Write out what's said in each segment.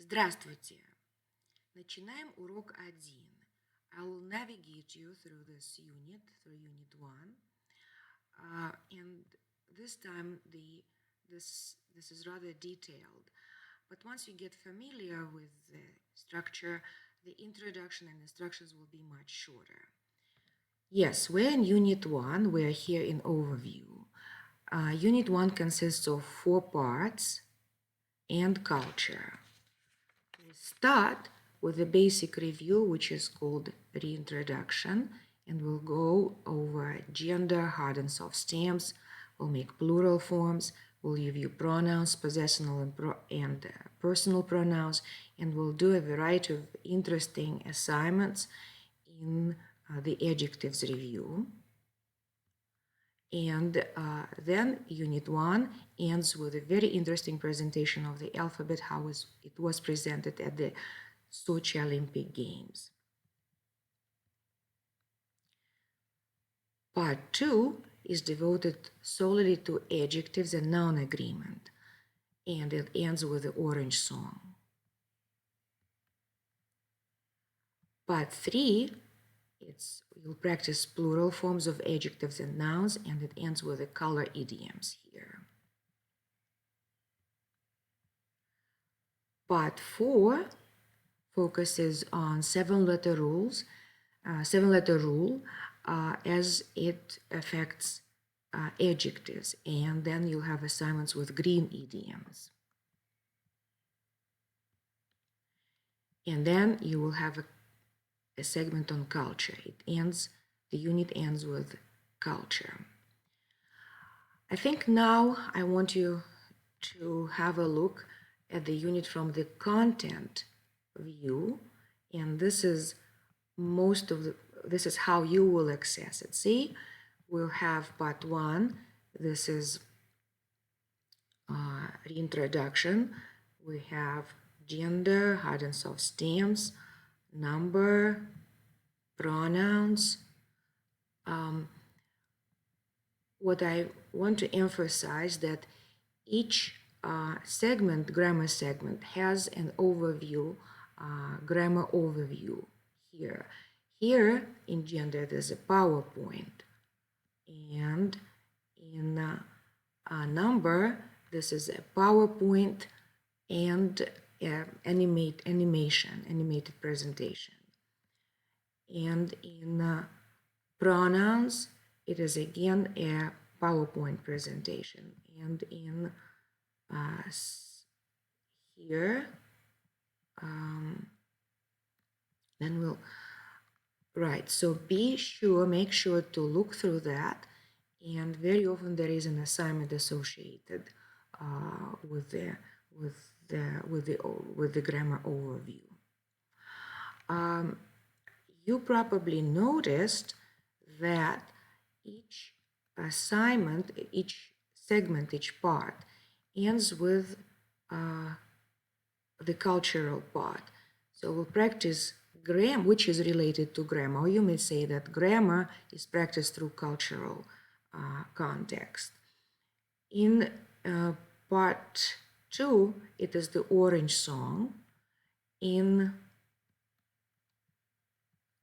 Здравствуйте! Начинаем урок 1. I will navigate you through this unit, through Unit 1. And this time this is rather detailed. But once you get familiar with the structure, the introduction and instructions will be much shorter. Yes, we're in Unit 1. We're here in Overview. Unit 1 consists of 4 parts and culture. We start with a basic review, which is called reintroduction, and we'll go over gender, hard and soft stems. We'll make plural forms. We'll review pronouns, possessional and personal pronouns, and we'll do a variety of interesting assignments in the adjectives review. And then Unit 1 ends with a very interesting presentation of the alphabet, how it was presented at the Sochi Olympic Games. Part 2 is devoted solely to adjectives and noun agreement, and it ends with the Orange Song. Part 3, you'll practice plural forms of adjectives and nouns, and it ends with the color idioms here. Part 4 focuses on seven-letter rule as it affects adjectives, and then you'll have assignments with green idioms. And then you will have a segment on culture. The unit ends with culture. I think now I want you to have a look at the unit from the content view, and this is how you will access it. See, we'll have part 1. This is reintroduction. We have gender, hard and soft stems, number, pronouns. What I want to emphasize that each grammar segment has an overview, grammar overview here. Here in gender there's a PowerPoint, and in number this is a PowerPoint and animated presentation. And in pronouns it is again a PowerPoint presentation, and in here then we'll so make sure to look through that, and very often there is an assignment associated with the grammar overview. You probably noticed that each assignment, each segment, each part ends with the cultural part. So we'll practice grammar, which is related to grammar. Or you may say that grammar is practiced through cultural context. In part 2, it is the Orange Song.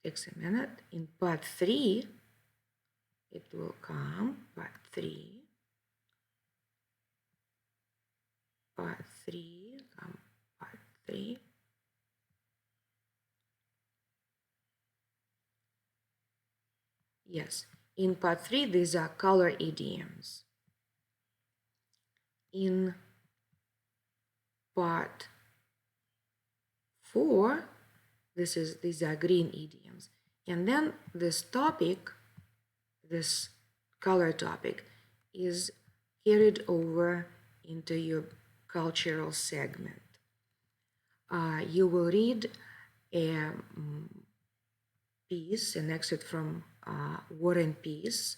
Takes a minute. In part 3, it will come, part 3. Part 3, come, part 3. Yes, in part 3, these are color idioms. In part 4, these are green idioms. And then this topic, this color topic, is carried over into your cultural segment. You will read a piece, an excerpt from War and Peace,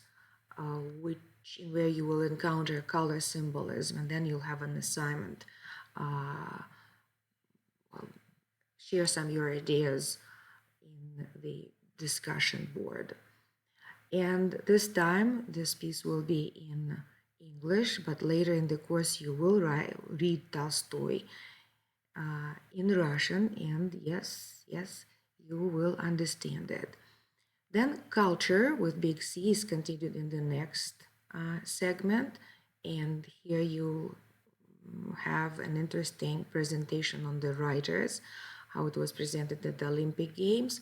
where you will encounter color symbolism, and then you'll have an assignment. Share some of your ideas in the discussion board. And this time, this piece will be in English, but later in the course you will read Tolstoy in Russian, and yes, you will understand it. Then culture with big C is continued in the next segment, and here you have an interesting presentation on the writers, how it was presented at the Olympic Games,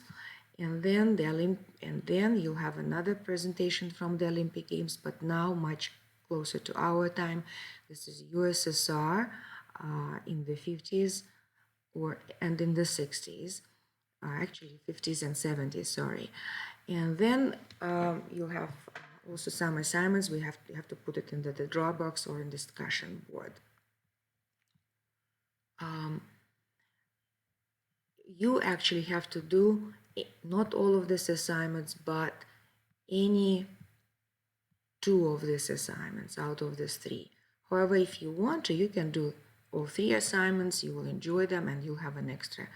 and then you have another presentation from the Olympic Games, but now much closer to our time. This is USSR in the 50s and in the 60s, actually 50s and 70s, sorry. And then you have also some assignments. You have to put it in the Dropbox or in discussion board. You actually have to do not all of these assignments, but any two of these assignments out of these three. However, if you want to, you can do all three assignments. You will enjoy them, and you'll have an extra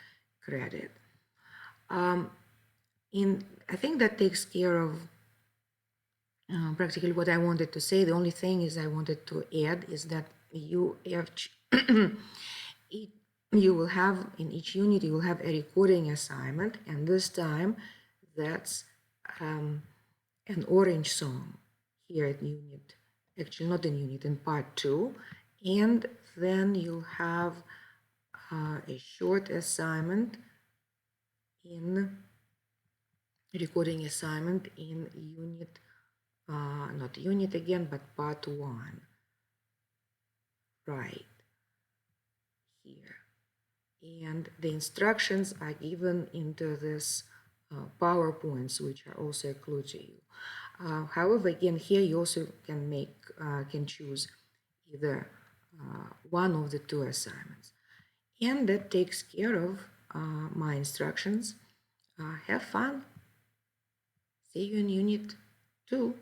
credit. I think that takes care of practically what I wanted to say. The only thing is I wanted to add is that you will have in each unit you will have a recording assignment, and this time that's an orange song here in unit, actually not in unit, in part 2, and then you'll have a short assignment in recording assignment in unit, not unit again, but part 1, right here. And the instructions are given into this PowerPoints, which are also included to you. However, again, here you also can choose either one of the two assignments. And that takes care of my instructions. Have fun. See you in Unit 2.